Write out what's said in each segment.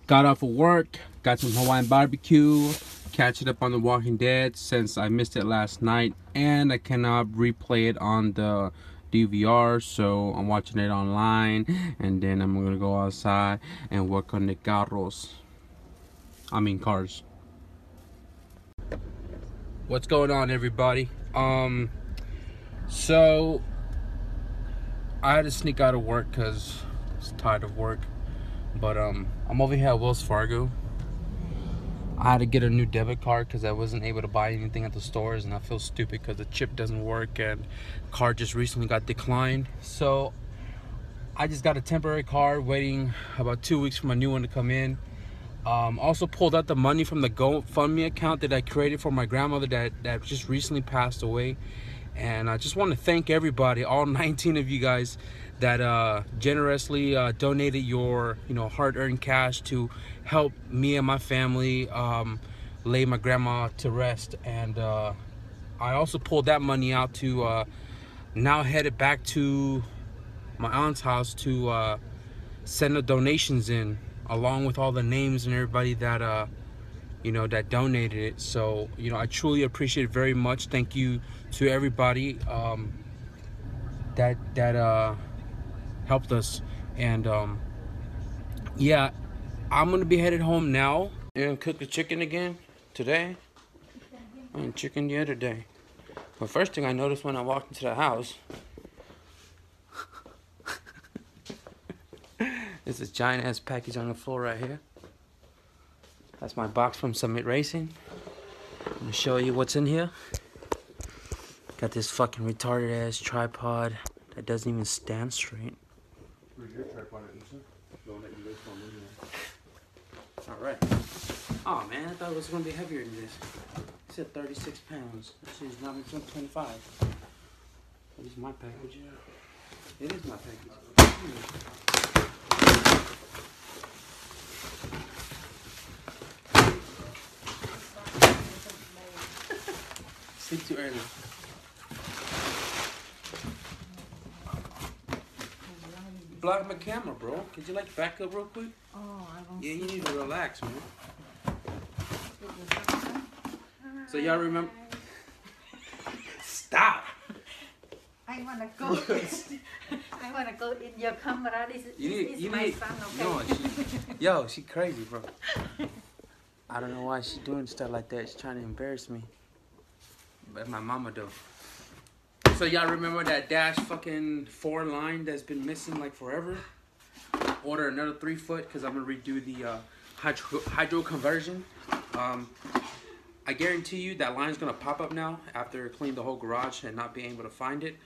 Got off of work, got some Hawaiian barbecue, catching up on The Walking Dead since I missed it last night, and I cannot replay it on the DVR, so I'm watching it online, and then I'm gonna go outside and work on the cars. What's going on, everybody? So I had to sneak out of work because I was tired of work. But I'm over here at Wells Fargo. I had to get a new debit card because I wasn't able to buy anything at the stores, and I feel stupid because the chip doesn't work and the card just recently got declined. So I just got a temporary card, waiting about 2 weeks for my new one to come in. Also pulled out the money from the GoFundMe account that I created for my grandmother that just recently passed away. And I just want to thank everybody, all 19 of you guys that generously donated your hard-earned cash to help me and my family lay my grandma to rest. And I also pulled that money out to now headed back to my aunt's house to send the donations in, along with all the names and everybody that that donated it. So I truly appreciate it very much. Thank you to everybody that helped us. And yeah, I'm gonna be headed home now and cook the chicken again today. And chicken the other day. But first thing I noticed when I walked into the house is this giant ass package on the floor right here. That's my box from Summit Racing. I'm gonna show you what's in here. Got this fucking retarded ass tripod that doesn't even stand straight. Where's your tripod, Alright. Oh man, I thought it was gonna be heavier than this. It said 36 pounds. This is not even 25. This is my package. It is my package. Sleep too early. Block my camera, bro. Could you back up real quick? Oh, I don't. Yeah, you need to relax, man. So y'all remember? Stop. I wanna go. I wanna go in your camera. This is my son, okay? No, she crazy, bro. I don't know why she's doing stuff like that. She's trying to embarrass me. But my mama do. So y'all remember that Dash fucking 4 line that's been missing forever? Order another 3 foot because I'm gonna redo the hydro conversion. I guarantee you that line's gonna pop up now after cleaning the whole garage and not being able to find it.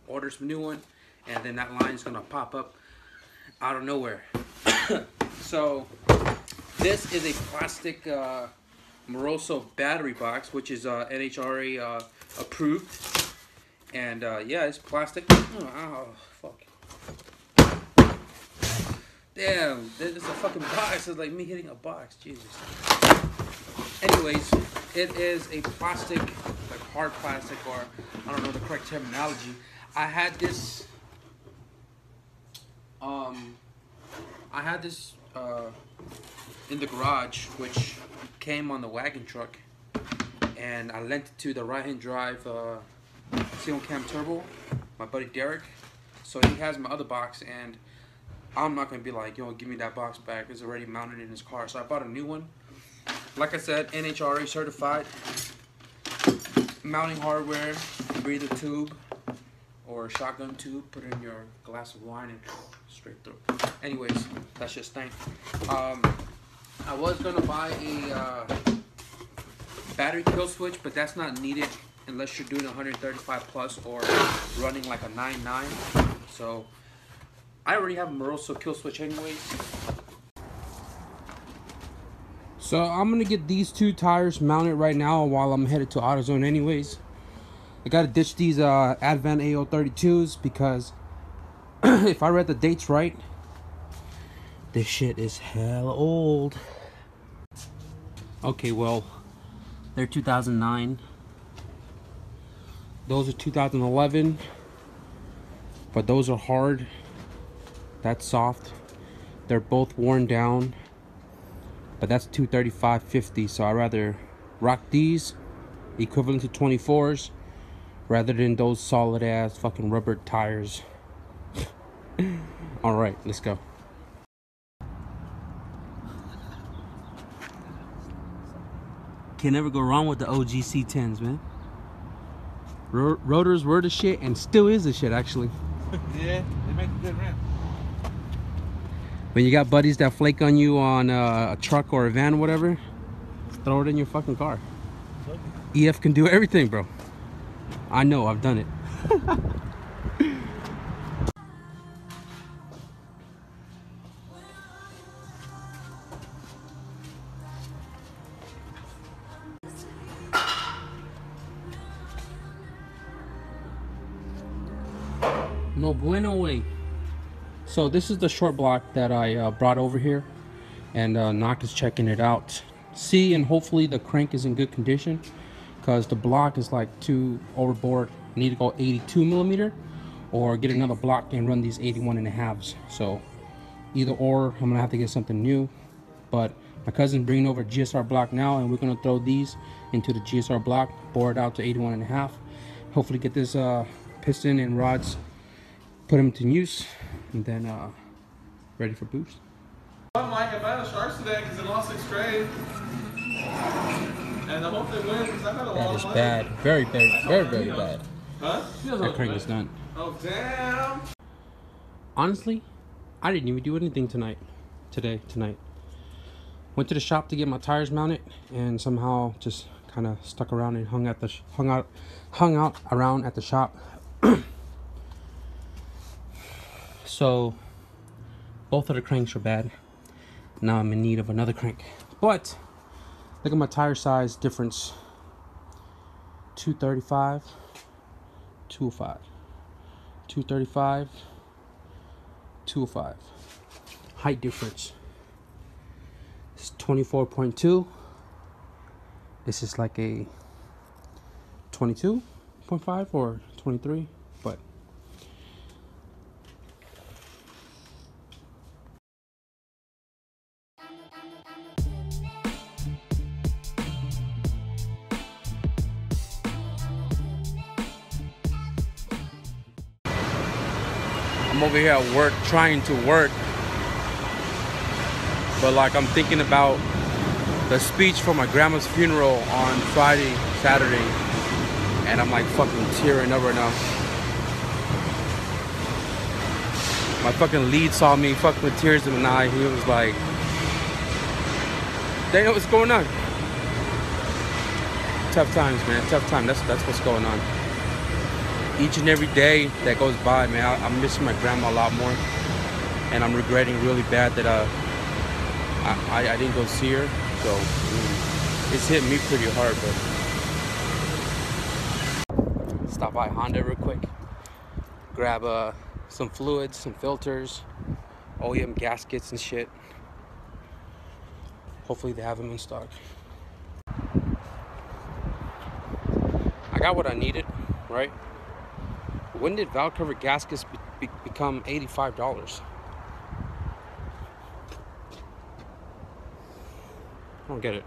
Order some new one, and then that line's gonna pop up out of nowhere. So this is a plastic Moroso battery box, which is NHRA approved, and yeah, it's plastic. Oh fuck! Damn, there's a fucking box. It's like me hitting a box. Jesus. Anyways, it is a plastic, hard plastic, or I don't know the correct terminology. I had this. In the garage, which came on the wagon truck, and I lent it to the right-hand drive single cam turbo, my buddy Derek. So he has my other box, and I'm not gonna be like, yo, give me that box back. It's already mounted in his car. So I bought a new one. Like I said, NHRA certified, mounting hardware, breather tube or shotgun tube. Put it in your glass of wine and straight through. Anyways, that's just thing. I was gonna buy a battery kill switch, but that's not needed unless you're doing 135 plus or running like a 9.9. So I already have a Moroso kill switch anyways. So I'm gonna get these 2 tires mounted right now while I'm headed to AutoZone anyways. I gotta ditch these Advent AO32s because if I read the dates right, this shit is hella old. Okay, well, they're 2009. Those are 2011. But those are hard. That's soft. They're both worn down. but that's 235.50. So I'd rather rock these equivalent to 24s rather than those solid ass fucking rubber tires. All right, let's go. Can never go wrong with the OG C10s, man. Rotors were the shit and still is the shit, actually. Yeah, they make a good ramp. When you got buddies that flake on you on a truck or a van or whatever, throw it in your fucking car. EF can do everything, bro. I know, I've done it. No bueno way. So this is the short block that I brought over here, and Knock is checking it out. See, and hopefully the crank is in good condition, because the block is like too overboard. I need to go 82 millimeter or get another block and run these 81.5s. So either or, I'm gonna have to get something new. But my cousin's bringing over a GSR block now, and we're gonna throw these into the GSR block, bore it out to 81.5. Hopefully get this piston and rods, put them to use, and then ready for boost. I'm like, if I had a Sharks today because they lost 6th grade, and I hope they win because I got a lot of money. That is bad. Very, very, very, very bad. Huh? That crank is done. Oh, damn. Honestly, I didn't even do anything tonight. Went to the shop to get my tires mounted, and somehow just kind of stuck around and hung out around at the shop. So both of the cranks are bad. Now I'm in need of another crank. But look at my tire size difference. 235, 205. 235, 205. Height difference. It's 24.2. This is like a 22.5 or 23, but I'm over here at work trying to work, but like I'm thinking about the speech for my grandma's funeral on Friday, Saturday, and I'm like fucking tearing up right now. My fucking lead saw me fucking with tears in my eye. He was like, "They know what's going on." Tough times, man. Tough time. That's what's going on. Each and every day that goes by, man, I'm missing my grandma a lot more, and I'm regretting really bad that I didn't go see her. So it's hit me pretty hard. But stop by Honda real quick, grab some fluids, some filters, OEM gaskets and shit. Hopefully they have them in stock. I got what I needed, right? When did valve cover gaskets become $85? I don't get it.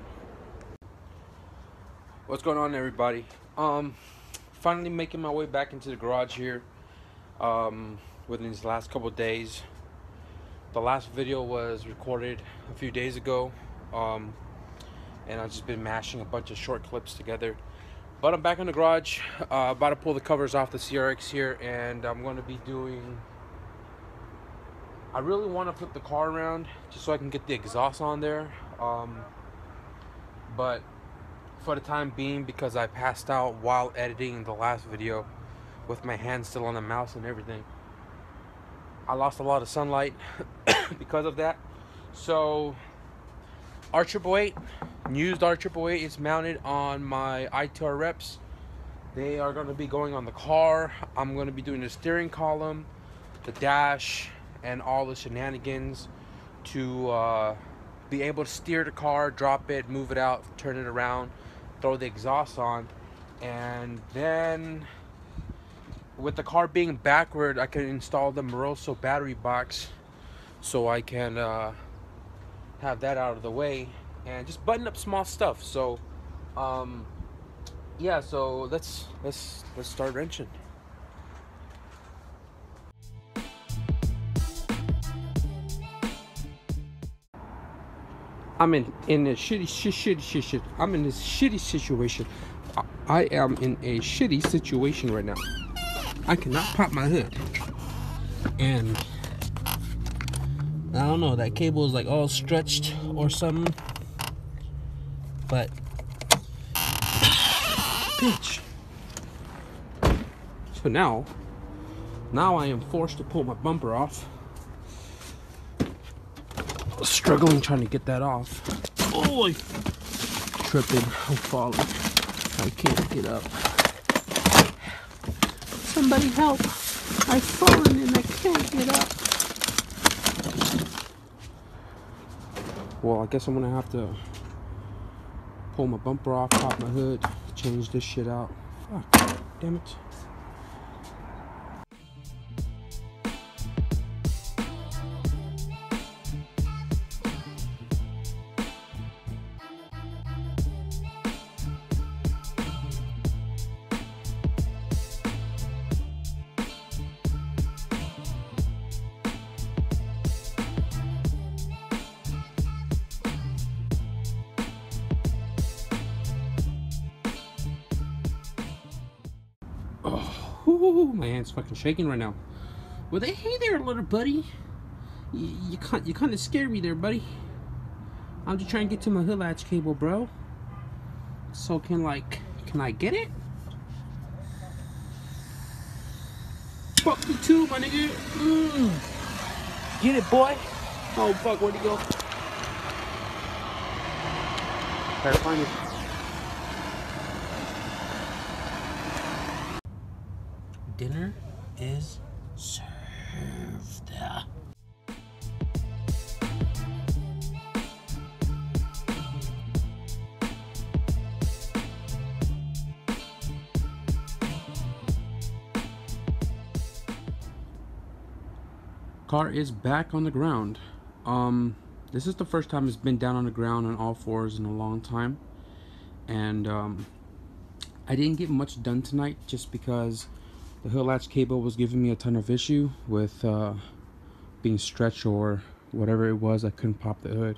What's going on, everybody? Finally making my way back into the garage here within these last couple of days. The last video was recorded a few days ago, and I've just been mashing a bunch of short clips together. But I'm back in the garage, about to pull the covers off the CRX here, and I'm going to be doing... I really want to flip the car around just so I can get the exhaust on there. But for the time being, because I passed out while editing the last video with my hand still on the mouse and everything, I lost a lot of sunlight because of that. So R888, used R888 is mounted on my ITR reps. They are going to be going on the car. I'm going to be doing the steering column, the dash, and all the shenanigans to be able to steer the car, drop it, move it out, turn it around, throw the exhaust on. And then with the car being backward, I can install the Moroso battery box so I can have that out of the way, and just button up small stuff. So yeah, so let's start wrenching. I'm in a shitty I'm in this shitty situation. I am in a shitty situation right now. I cannot pop my hood, and I don't know, that cable is like all stretched or something, but bitch. So now I am forced to pull my bumper off. Struggling trying to get that off. Oh, I'm tripping, I'm falling. I can't get up. Somebody help. I've fallen and I can't get up. Well, I guess I'm gonna have to pull my bumper off, pop my hood, change this shit out. Fuck, damn it. Oh, my hand's fucking shaking right now. Well, hey there, little buddy. You kind of scared me there, buddy. I'm just trying to get to my hood latch cable, bro. So can I get it? Fuck you too, my nigga. Get it, boy. Oh fuck, where'd he go? Gotta find it. Dinner is served. Car is back on the ground. This is the first time it's been down on the ground on all fours in a long time, and I didn't get much done tonight just because the hood latch cable was giving me a ton of issue with being stretched or whatever it was. I couldn't pop the hood,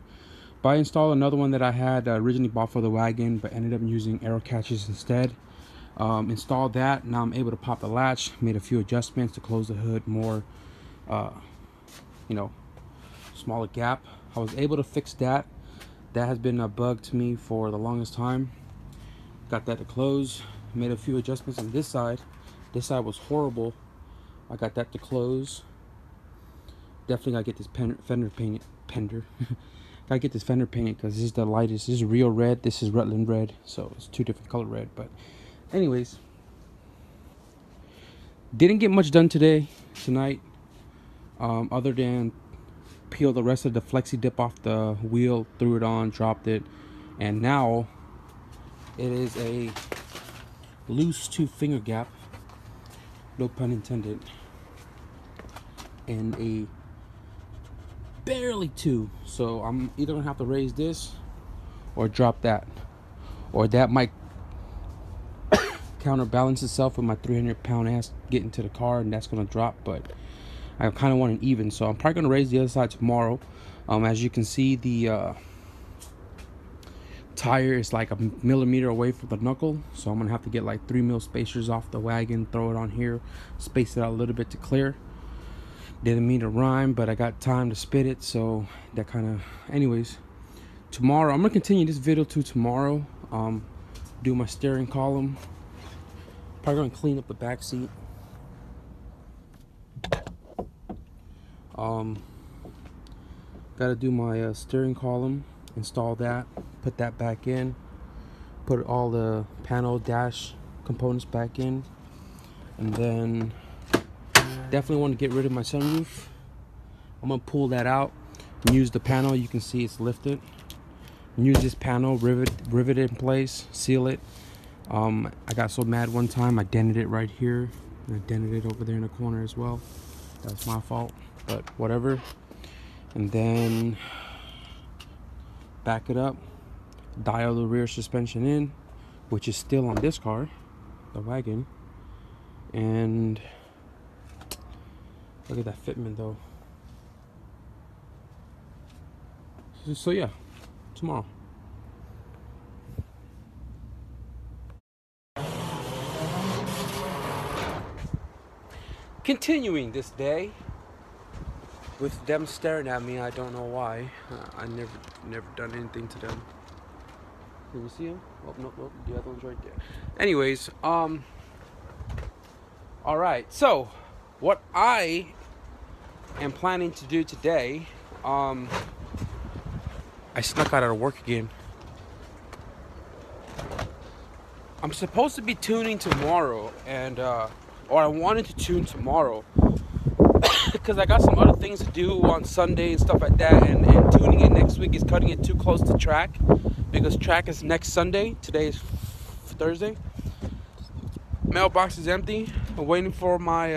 but I installed another one that I had originally bought for the wagon, but ended up using arrow catches instead. Installed that. Now I'm able to pop the latch. Made a few adjustments to close the hood more, you know, smaller gap. I was able to fix that. That has been a bug to me for the longest time. Got that to close. Made a few adjustments on this side. This side was horrible. I got that to close. Definitely gotta get this fender painted. Gotta get this fender painted because this is the lightest. This is real red. This is Rutland red. So it's two different color red. But anyways, didn't get much done tonight. Other than peel the rest of the flexi dip off the wheel, threw it on, dropped it, and now it is a loose 2 finger gap, no pun intended, and a barely 2. So I'm either gonna have to raise this or drop that, or that might counterbalance itself with my 300-pound ass getting to the car, and that's gonna drop. But I kind of want an even, so I'm probably gonna raise the other side tomorrow. As you can see, the tire is like a millimeter away from the knuckle, so I'm gonna have to get like 3 mil spacers off the wagon, throw it on here, space it out a little bit to clear. Didn't mean to rhyme, but I got time to spit it, so that kind of, anyways, tomorrow I'm gonna continue this video to tomorrow. Do my steering column, probably gonna clean up the back seat. Gotta do my steering column, install that, put that back in, put all the panel dash components back in, and then definitely want to get rid of my sunroof. I'm gonna pull that out and use the panel. You can see it's lifted. Use this panel, rivet it in place, seal it. I got so mad one time I dented it right here, and I dented it over there in the corner as well. That was my fault, but whatever. And then back it up, dial the rear suspension in, which is still on this car, the wagon. And look at that fitment though. So yeah, tomorrow. Continuing this day with them staring at me. I don't know why. I never done anything to them. Can you see them? Oh, nope, the other one's right there. Anyways, all right. So, what I am planning to do today, I snuck out of work again. I'm supposed to be tuning tomorrow, and or I wanted to tune tomorrow because I got some other things to do on Sunday and stuff like that, and tuning it next week is cutting it too close to track because track is next Sunday. Today is Thursday. Mailbox is empty. I'm waiting for my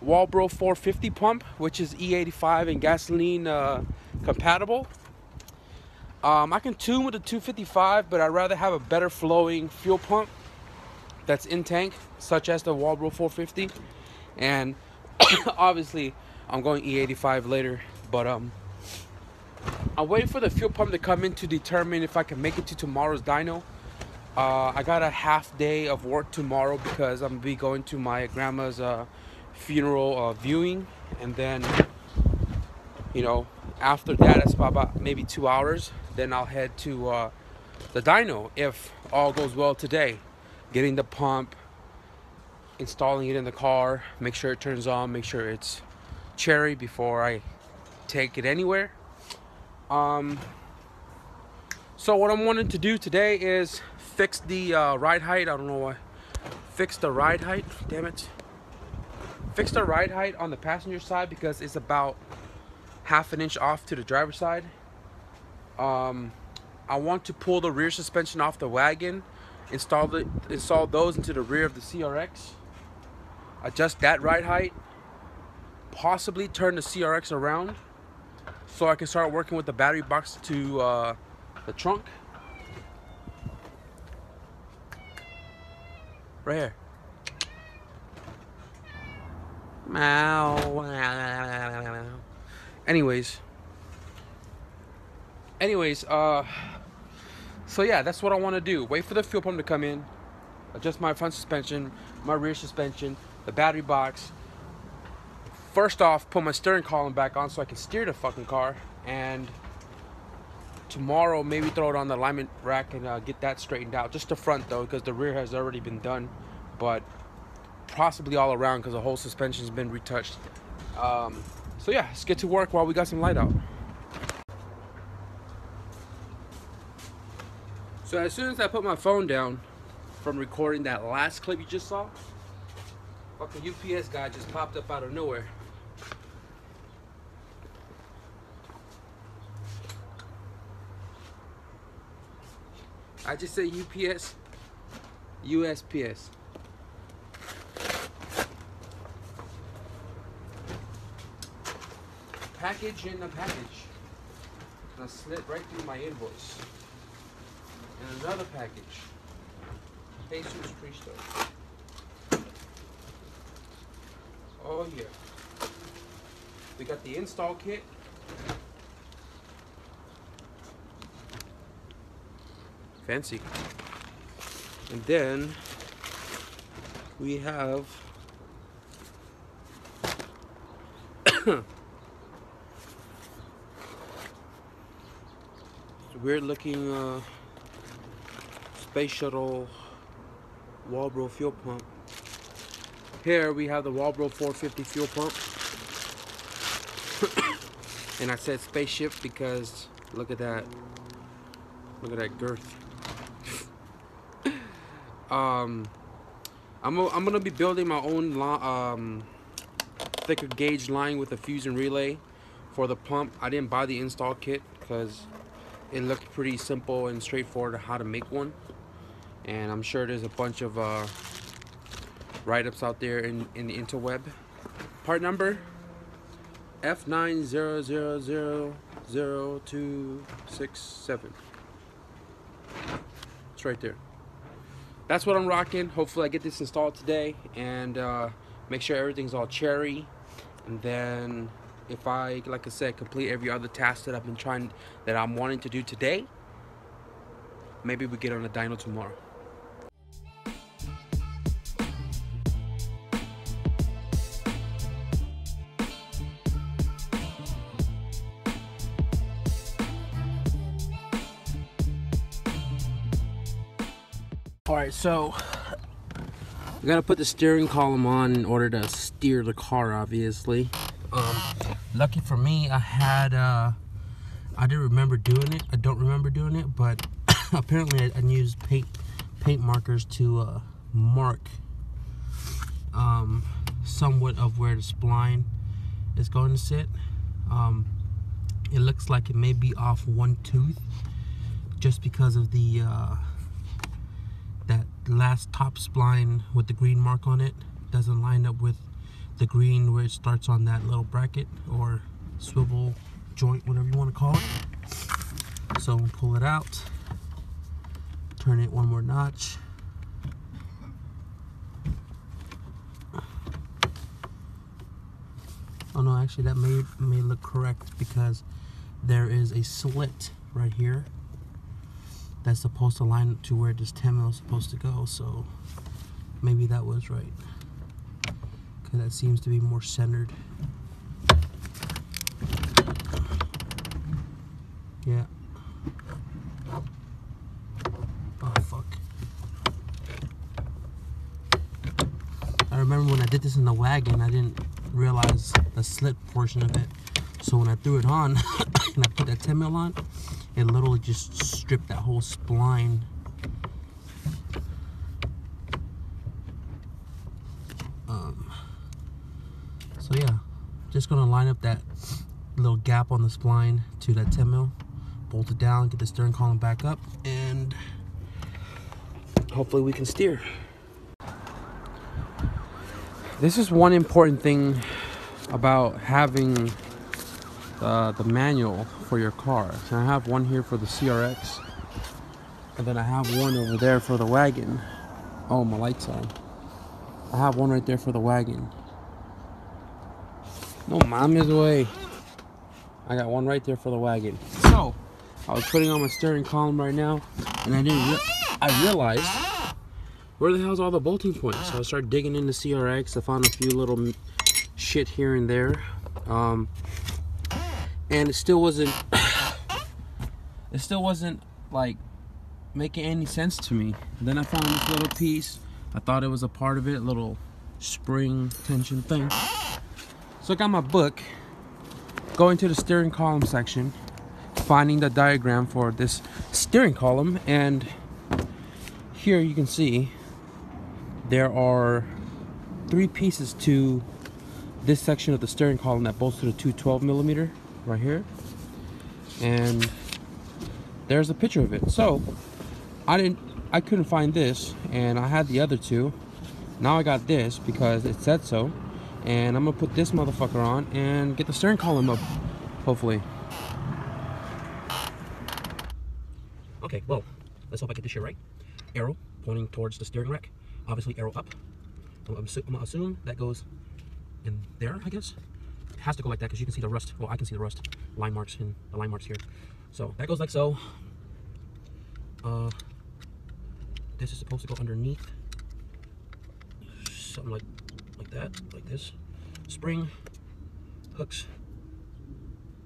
Walbro 450 pump, which is E85 and gasoline compatible. I can tune with the 255, but I'd rather have a better flowing fuel pump that's in tank, such as the Walbro 450. And obviously I'm going E85 later, but I'm waiting for the fuel pump to come in to determine if I can make it to tomorrow's dyno. I got a half day of work tomorrow because I'm gonna be going to my grandma's funeral viewing, and then, you know, after that, it's about maybe 2 hours. Then I'll head to the dyno if all goes well today. Getting the pump, installing it in the car, make sure it turns on, make sure it's cherry before I take it anywhere. So what I'm wanting to do today is fix the ride height. I don't know why. Fix the ride height. Damn it. Fix the ride height on the passenger side because it's about ½ inch off to the driver's side. I want to pull the rear suspension off the wagon, install those into the rear of the CRX, adjust that ride height, possibly turn the CRX around so I can start working with the battery box to the trunk. Right here. Anyways, so yeah, that's what I want to do. Wait for the fuel pump to come in, adjust my front suspension, my rear suspension, the battery box. First off, put my steering column back on so I can steer the fucking car, and tomorrow maybe throw it on the alignment rack and get that straightened out. Just the front though, because the rear has already been done, but possibly all around because the whole suspension's been retouched. So yeah, let's get to work while we got some light out. So as soon as I put my phone down from recording that last clip you just saw, fucking UPS guy just popped up out of nowhere. I just said UPS, USPS. Package in the package. And I slid right through my invoice. And another package. Jesus Cristo. Oh yeah. We got the install kit. Fancy. And then we have weird looking space shuttle Walbro fuel pump. Here we have the Walbro 450 fuel pump. And I said spaceship because look at that. Look at that girth. I'm gonna be building my own thicker gauge line with a fusion relay for the pump. I didn't buy the install kit because it looked pretty simple and straightforward how to make one, and I'm sure there's a bunch of write-ups out there in the interweb. Part number F900000267. It's right there. That's what I'm rocking. Hopefully I get this installed today and make sure everything's all cherry. And then if I, like I said, complete every other task that I'm wanting to do today, maybe we get on a dyno tomorrow. Alright, so I gotta put the steering column on in order to steer the car, obviously. Lucky for me, I didn't remember doing it. I don't remember doing it, but apparently I used paint markers to mark somewhat of where the spline is going to sit. It looks like it may be off one tooth just because of the that last top spline with the green mark on it doesn't line up with the green where it starts on that little bracket or swivel joint, whatever you want to call it. So we'll pull it out, turn it one more notch. Oh no, actually that may look correct because there is a slit right here that's supposed to line up to where this 10 mil is supposed to go, so maybe that was right. Because that seems to be more centered. Yeah. Oh fuck. I remember when I did this in the wagon, I didn't realize the slit portion of it. So when I threw it on and I put that 10 mil on, it literally just stripped that whole spline. So yeah, just gonna line up that little gap on the spline to that 10 mil, bolt it down, get the steering column back up, and hopefully we can steer. This is one important thing about having the manual for your car. So I have one here for the CRX, and then I have one over there for the wagon. Oh, my light's on. I have one right there for the wagon. No mames way. I got one right there for the wagon. So I was putting on my steering column right now, and I realized where the hell's all the bolting points. So I started digging into CRX. I found a few little shit here and there. And it still wasn't like making any sense to me. And then I found this little piece. I thought it was a part of it, a little spring tension thing. So I got my book, going to the steering column section, finding the diagram for this steering column, and here you can see there are 3 pieces to this section of the steering column that bolts to the 212 millimeter right here, and there's a picture of it. So I couldn't find this, and I had the other 2. Now I got this because it said so, and I'm gonna put this motherfucker on and get the steering column up, hopefully. Okay, well, let's hope I get this shit right. Arrow pointing towards the steering rack, obviously arrow up. I'm gonna assume that goes in there, I guess. It has to go like that because you can see the rust. Well, I can see the rust line marks in the line marks here. So that goes like so. This is supposed to go underneath, something like that, like this. Spring hooks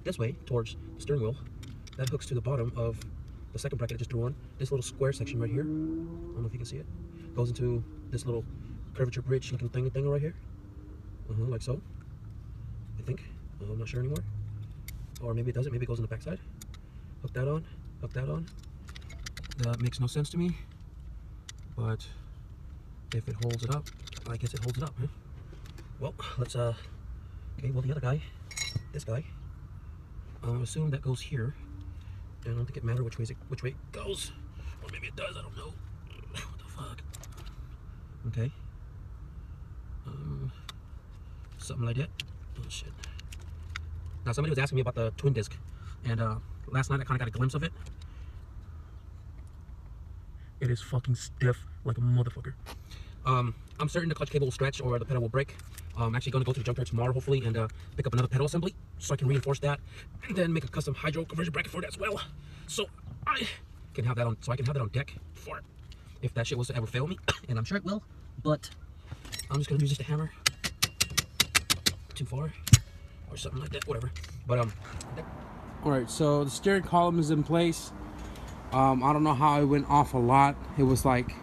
this way towards the steering wheel. That hooks to the bottom of the second bracket I just threw on. This little square section right here, I don't know if you can see it, goes into this little curvature bridge looking thing right here. Like so, I think. I'm not sure anymore. Or maybe it doesn't, maybe it goes on the back side. Hook that on, hook that on. That makes no sense to me, but if it holds it up, I guess it holds it up, huh? Well, let's, okay, well the other guy, this guy, assume that goes here. I don't think it matters which way it goes. Or maybe it does, I don't know. What the fuck? Okay. Something like that. Oh shit. Now somebody was asking me about the twin disc, and last night I kind of got a glimpse of it. It is fucking stiff like a motherfucker. I'm certain the clutch cable will stretch or the pedal will break. I'm actually going to go to the junkyard tomorrow, hopefully, and pick up another pedal assembly so I can reinforce that and then make a custom hydro conversion bracket for it as well. So I can have that on, deck for if that shit was to ever fail me, and I'm sure it will. But I'm just gonna use just a hammer too far or something like that, whatever. But all right, so the steering column is in place. I don't know how it went off a lot. It was like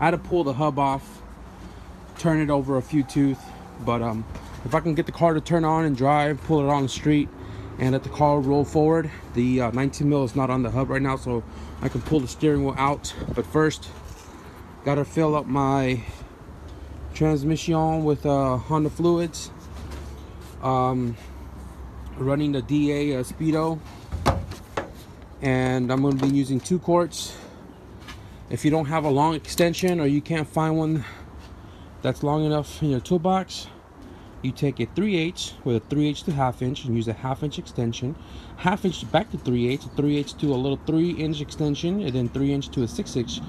I had to pull the hub off, turn it over a few tooth. But if I can get the car to turn on and drive, pull it on the street and let the car roll forward. The 19 mil is not on the hub right now, so I can pull the steering wheel out. But first, gotta fill up my transmission with Honda fluids. Running the DA Speedo, and I'm going to be using 2 quarts. If you don't have a long extension or you can't find one that's long enough in your toolbox, you take a 3/8 with a 3/8 to 1/2 inch and use a 1/2 inch extension, 1/2 inch back to 3/8, 3/8 to a little 3-inch extension, and then 3-inch to a 6-inch,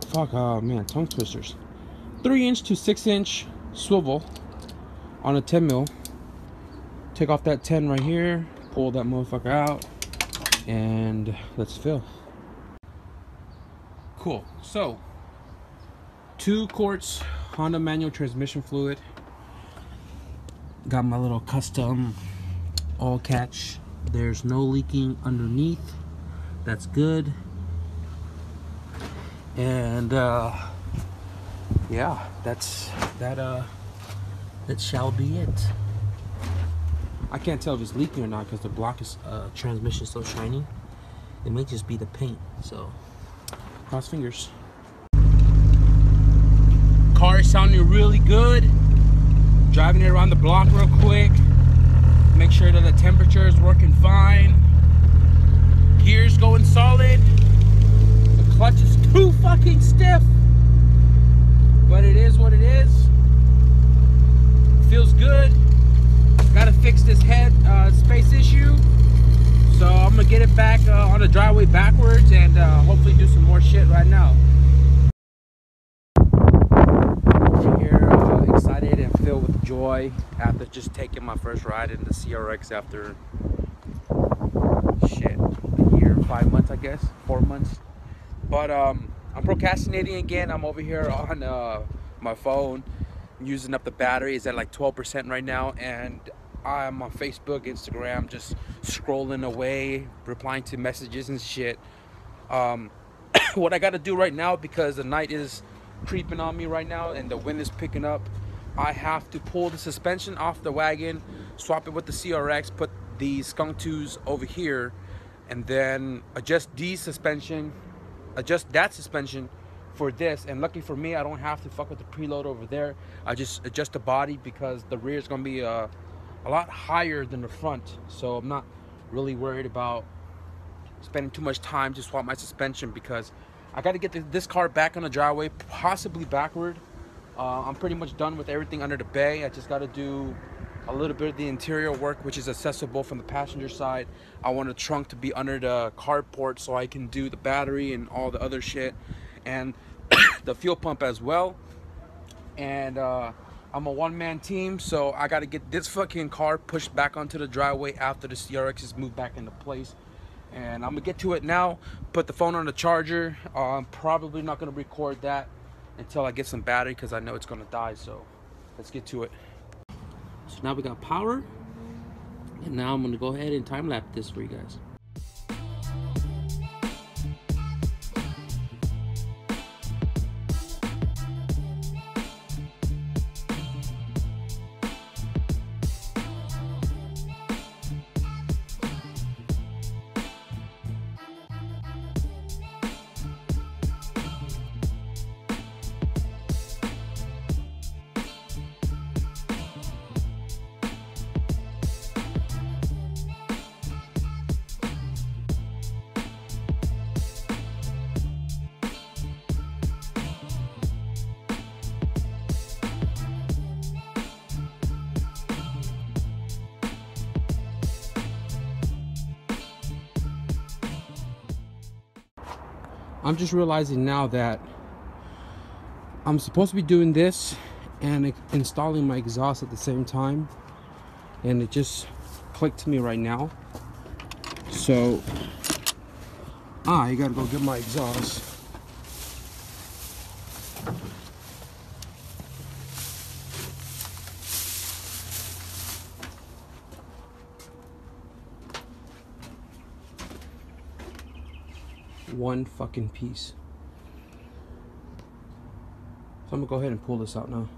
fuck, oh man, tongue twisters, 3-inch to 6-inch swivel on a 10 mil. Take off that 10 right here, pull that motherfucker out, and let's fill. Cool. So 2 quarts Honda manual transmission fluid. Got my little custom oil catch. There's no leaking underneath. That's good. And yeah, that shall be it. I can't tell if it's leaking or not because the block is transmission is so shiny. It may just be the paint, so cross fingers. Car is sounding really good. Driving it around the block real quick. Make sure that the temperature is working fine. Gears going solid. The clutch is too fucking stiff, but it is what it is. Feels good. Gotta fix this head space issue, so I'm gonna get it back on the driveway backwards and hopefully do some more shit right now. Here, excited and filled with joy after just taking my first ride in the CRX after shit, a year, 5 months, I guess, 4 months. But I'm procrastinating again. I'm over here on my phone using up the battery. It's at like 12% right now, and I'm on Facebook, Instagram, just scrolling away, replying to messages and shit. What I gotta do right now, because the night is creeping on me right now and the wind is picking up, I have to pull the suspension off the wagon, swap it with the CRX, put the skunk twos over here, and then adjust that suspension for this. And lucky for me, I don't have to fuck with the preload over there. I just adjust the body because the rear is gonna be a lot higher than the front, so I'm not really worried about spending too much time to swap my suspension because I got to get this car back on the driveway, possibly backward. I'm pretty much done with everything under the bay. I just got to do a little bit of the interior work, which is accessible from the passenger side. I want the trunk to be under the carport so I can do the battery and all the other shit, and the fuel pump as well. And I'm a one-man team, so I got to get this fucking car pushed back onto the driveway after the CRX is moved back into place. And I'm gonna get to it now, put the phone on the charger. I'm probably not gonna record that until I get some battery because I know it's gonna die, so let's get to it. So now we got power, and now I'm gonna go ahead and time-lapse this for you guys. I'm just realizing now that I'm supposed to be doing this and installing my exhaust at the same time, and it just clicked to me right now. So I gotta go get my exhaust. One fucking piece. So I'm gonna go ahead and pull this out now.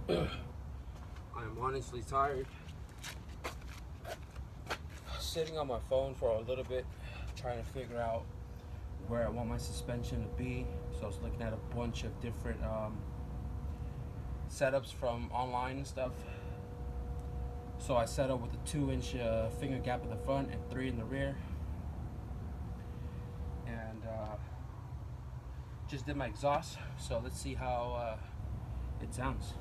I'm honestly tired. Sitting on my phone for a little bit, trying to figure out where I want my suspension to be. So I was looking at a bunch of different setups from online and stuff. So I set up with a 2-inch finger gap in the front and 3 in the rear. And just did my exhaust. So let's see how it sounds.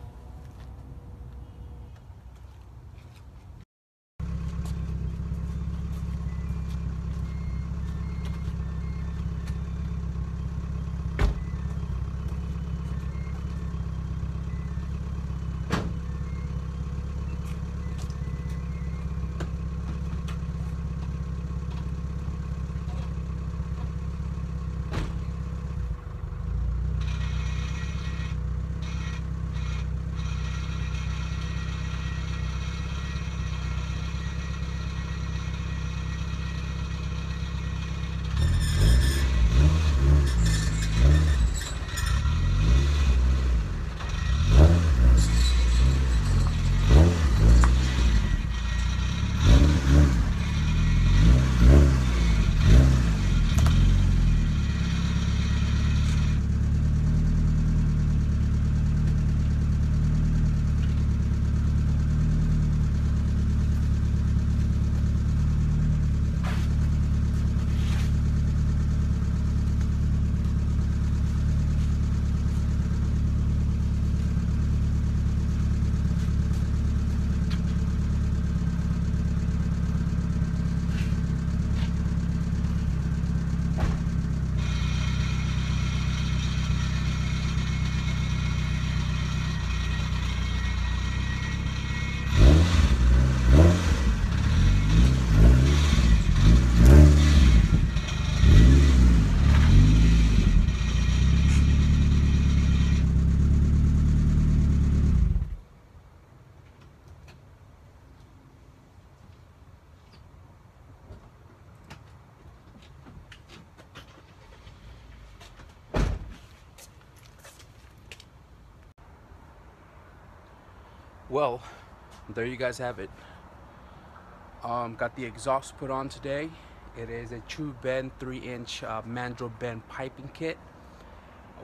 Well, there you guys have it. Got the exhaust put on today. It is a true bend 3-inch mandrel bend piping kit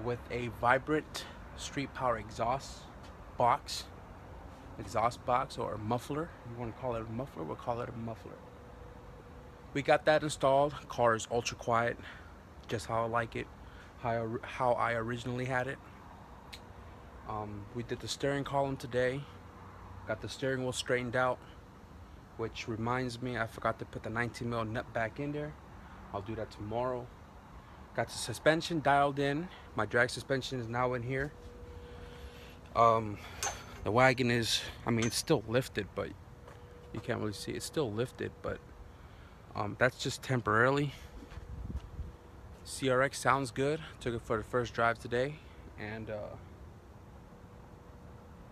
with a vibrant street power exhaust box, or muffler. You want to call it a muffler? We'll call it a muffler. We got that installed. Car is ultra quiet, just how I like it, how I originally had it. We did the steering column today. Got the steering wheel straightened out, which reminds me I forgot to put the 19mm nut back in there. I'll do that tomorrow. Got the suspension dialed in. My drag suspension is now in here. The wagon is, I mean, it's still lifted, but you can't really see it's still lifted, but that's just temporarily. CRX sounds good. Took it for the first drive today, and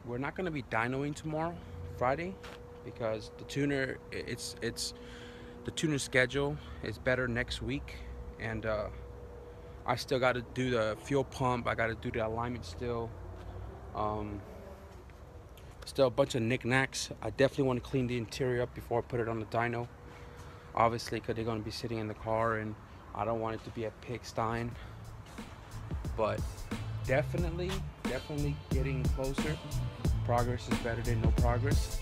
we're not going to be dynoing tomorrow, Friday, because the tuner, the tuner schedule is better next week, and I still got to do the fuel pump. I got to do the alignment still. Still a bunch of knickknacks. I definitely want to clean the interior up before I put it on the dyno. Obviously, because they're going to be sitting in the car, and I don't want it to be a pigsty. But definitely getting closer. Progress is better than no progress.